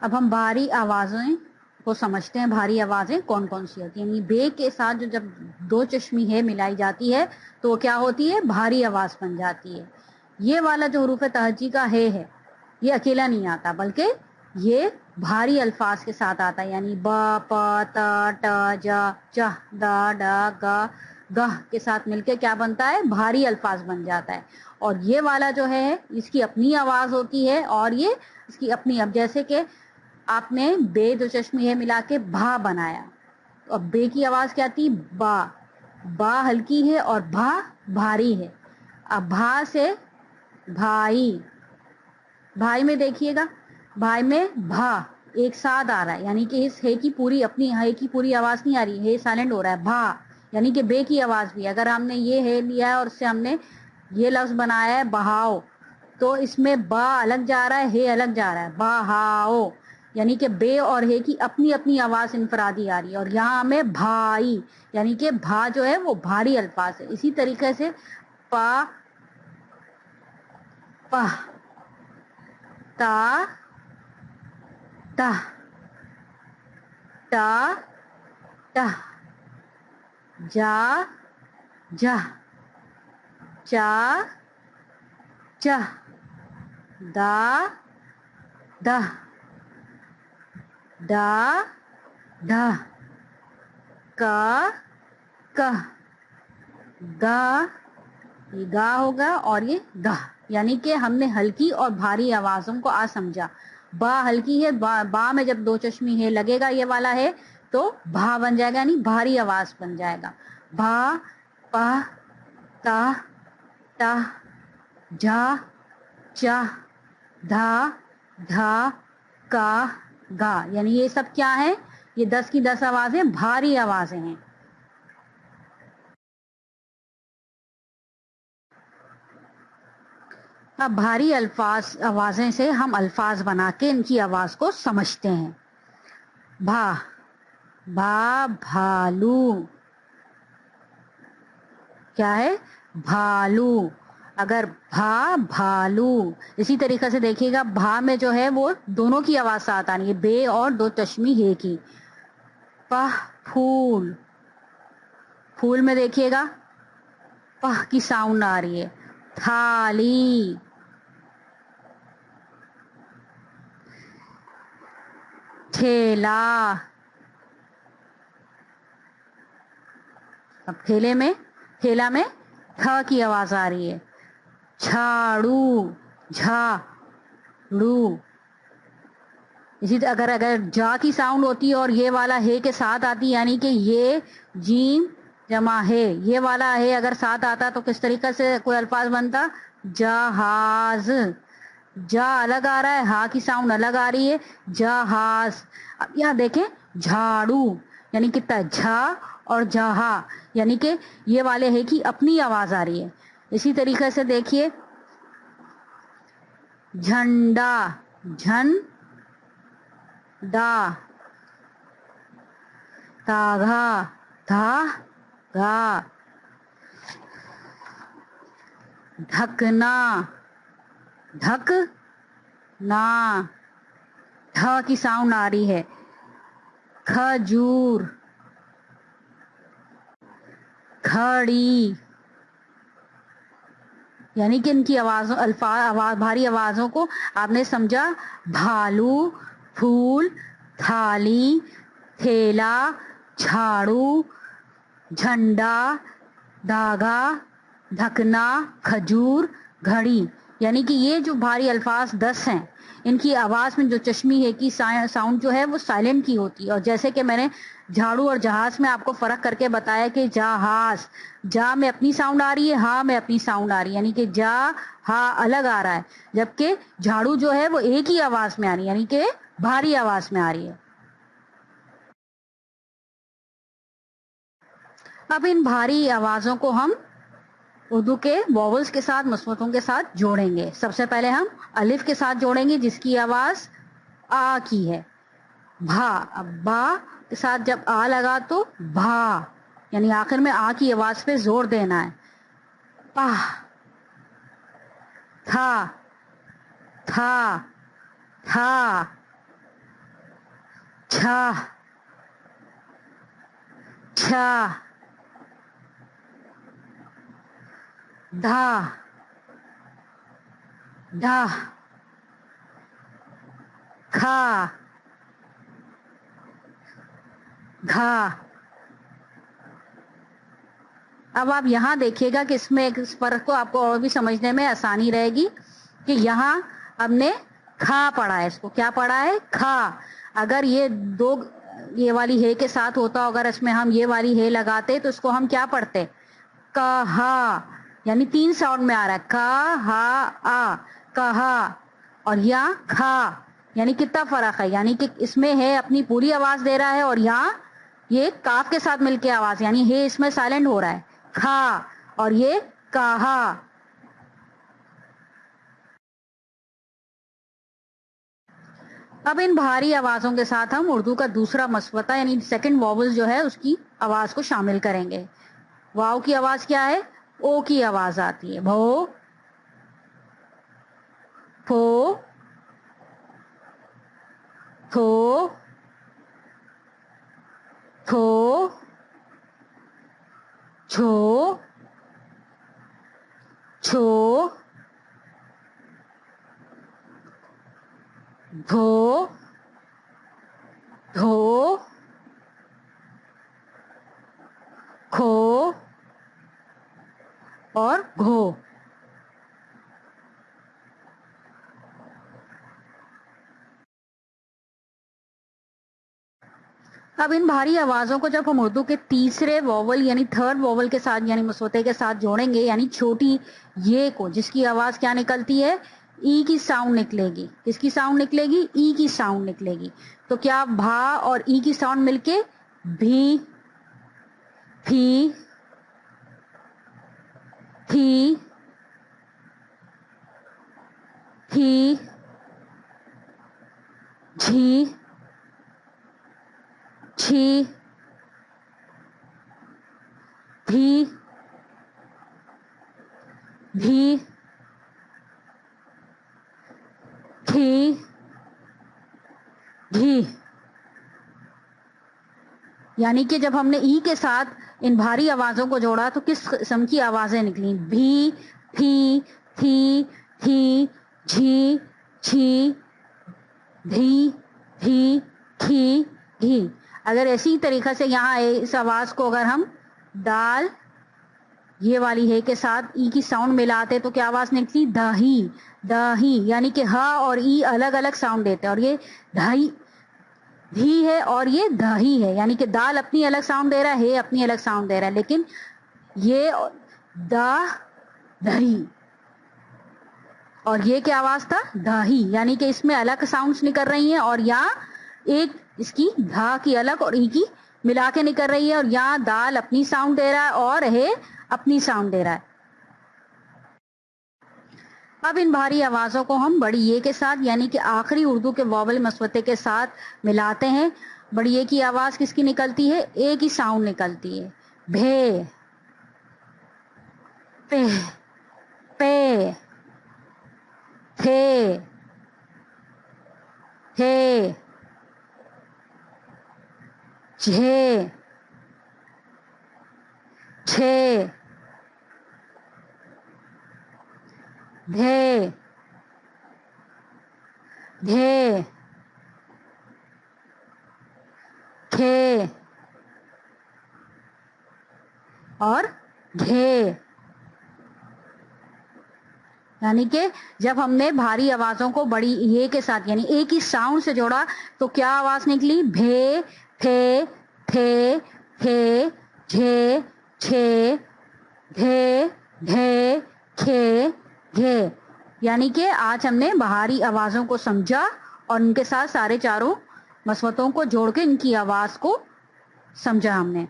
अब हम भारी आवाजें को समझते हैं। भारी आवाजें कौन कौन सी होती हैं। यानी बे के साथ जो जब दो चश्मी है मिलाई जाती है तो क्या होती है, भारी आवाज बन जाती है। ये वाला जो हुरूफ तहज्जी का है ये अकेला नहीं आता, बल्कि ये भारी अल्फाज के साथ आता है। यानी ब, प, त, ट, ज, च, द, ड, ग, गह के साथ मिलके क्या बनता है, भारी अल्फाज बन जाता है। और ये वाला जो है इसकी अपनी आवाज होती है और ये इसकी अपनी, अब जैसे कि आपने बे दो चश्मी है मिला के भा बनाया, तो अब बे की आवाज क्या थी, बा। बा हल्की है और भा भारी है। अब भा से भाई, भाई में देखिएगा, भाई में भा एक साथ आ रहा है, यानी कि इस हे की पूरी अपनी हे की पूरी आवाज नहीं आ रही, हे साइलेंट हो रहा है। भा यानी कि बे की आवाज भी, अगर हमने ये हे लिया है और उससे हमने ये लफ्ज बनाया है बहाओ, तो इसमें बा अलग जा रहा है, हे अलग जा रहा है, बहाओ। यानी कि बे और हे की अपनी अपनी आवाज इनफरादी आ रही है। और यहाँ हमें भाई, यानी कि भा जो है वो भारी अल्फाज है। इसी तरीके से पा, पह, ता, ता, टा, टह, जा, जा, चा, चह, दा, दह, डा, ढह, का, कह, गा, ये गा होगा और ये गह। यानी कि हमने हल्की और भारी आवाजों को आज समझा। बा हल्की है, बा में जब दो चश्मी है लगेगा ये वाला है तो भा बन जाएगा, यानी भारी आवाज बन जाएगा। भा, पा, ता, टा, जा, चा, धा, धा, का, गा। यानी ये सब क्या है, ये 10 की 10 आवाजें भारी आवाजें हैं। अब भारी अल्फाज आवाजें से हम अल्फाज बना के इनकी आवाज को समझते हैं। भा, भा भालू, क्या है, भालू। अगर भा भालू, इसी तरीके से देखिएगा भा में जो है वो दोनों की आवाज साथ आनी है, बे और दो चश्मी हे की। पह फूल, फूल में देखिएगा पह की साउंड आ रही है। थाली, ठेला, अब ठेला में थ की आवाज आ रही है। झाड़ू, झाड़ू। इसी अगर अगर जा की साउंड होती है और ये वाला हे के साथ आती, यानी कि ये जीम जमा है, ये वाला है अगर साथ आता तो किस तरीके से कोई अल्फाज बनता, जहाज। जा अलग आ रहा है, हा की साउंड अलग आ रही है, जहाज। अब यहाँ देखें झाड़ू, यानी कितना झा और जहा, यानी कि ये वाले है की अपनी आवाज आ रही है। इसी तरीके से देखिए झंडा, झन दा, तागा, धा गा, ढकना, ढक ना, ढ की साउंड आ रही है। खजूर, घड़ी। यानी कि इनकी आवाजों भारी आवाजों को आपने समझा, भालू, फूल, थाली, थैला, झाड़ू, झंडा, धागा, ढकना, खजूर, घड़ी। यानी कि ये जो भारी अल्फाज 10 हैं, इनकी आवाज में जो चश्मी है की साउंड जो है वो साइलेंट की होती है। और जैसे कि मैंने झाड़ू और जहाज में आपको फर्क करके बताया कि जहाज, जा में अपनी साउंड आ रही है, हा में अपनी साउंड आ रही है, यानी कि जा हा अलग आ रहा है, जबकि झाड़ू जो है वो एक ही आवाज में आ रही है, यानी कि भारी आवाज में आ रही है। अब इन भारी आवाजों को हम उर्दू के वॉवल्स के साथ, मुस्बतों के साथ जोड़ेंगे। सबसे पहले हम अलिफ के साथ जोड़ेंगे जिसकी आवाज आ की है, भा। अब बा के साथ जब आ लगा तो भा, यानी आखिर में आ की आवाज पे जोर देना है। पाह, था, था, था, छा, छा, धा, ढा, खा, घा। अब आप यहाँ देखिएगा कि इसमें इस फर्क को आपको और भी समझने में आसानी रहेगी कि यहाँ हमने खा पढ़ा है, इसको क्या पढ़ा है? खा। अगर ये दो ये वाली हे के साथ होता, अगर इसमें हम ये वाली हे लगाते तो इसको हम क्या पढ़ते? कहा, यानी 3 साउंड में आ रहा है, का हा आ, कहा। और यहाँ खा, यानी कितना फर्क है, यानी कि इसमें है अपनी पूरी आवाज दे रहा है और यहाँ ये काफ के साथ मिलके आवाज, यानी हे इसमें साइलेंट हो रहा है, खा, और ये कहा। अब इन भारी आवाजों के साथ हम उर्दू का दूसरा मसवता यानी सेकंड वॉवल जो है उसकी आवाज को शामिल करेंगे। वाव की आवाज क्या है? ओ की आवाज आती है। भो, फो, थो, थो, छो, छो, धो, धो, खो और घो। अब इन भारी आवाजों को जब हम उर्दू के तीसरे वॉवल यानी थर्ड वॉवल के साथ यानी मसवते के साथ जोड़ेंगे, यानी छोटी ये को, जिसकी आवाज क्या निकलती है? ई की साउंड निकलेगी। किसकी साउंड निकलेगी? ई की साउंड निकलेगी। तो क्या भा और ई की साउंड मिलके भी, फी, थी, थी, झी, छी, भी, भी, थी, घी। यानी कि जब हमने ई के साथ इन भारी आवाजों को जोड़ा तो किस किस्म की आवाजें निकली? भी, फी, थी, झी, छी, धी, भी, खी, घी। अगर इसी तरीका से यहाँ इस आवाज को अगर हम दाल ये वाली है के साथ ई की साउंड मिलाते तो क्या आवाज निकली? दही, दही। यानी कि ह और ई अलग अलग साउंड देते हैं और ये दही धी है और ये दही है, यानी कि दाल अपनी अलग साउंड दे रहा है अपनी अलग साउंड दे रहा है, लेकिन ये दही और ये क्या आवाज था? दही। यानी कि इसमें अलग साउंड्स निकल रही हैं और यहाँ एक इसकी धा की अलग और ई की मिला के निकल रही है और यहाँ दाल अपनी साउंड दे रहा है और है अपनी साउंड दे रहा है। अब इन भारी आवाजों को हम बड़ी ये के साथ यानी कि आखिरी उर्दू के वॉवल मसवते के साथ मिलाते हैं। बड़ी ये की आवाज किसकी निकलती है? ए की साउंड निकलती है। भे, पे, पे, थे, थे, झे, छे, धे, धे, खे और घे। यानी कि जब हमने भारी आवाजों को बड़ी ये के साथ यानी ए की साउंड से जोड़ा तो क्या आवाज निकली? भे, फे, थे, थे, झे, छे, धे, धे, खे, घे। यानी कि आज हमने बाहरी आवाजों को समझा और उनके साथ सारे चारों मसवतों को जोड़ के इनकी आवाज को समझा हमने।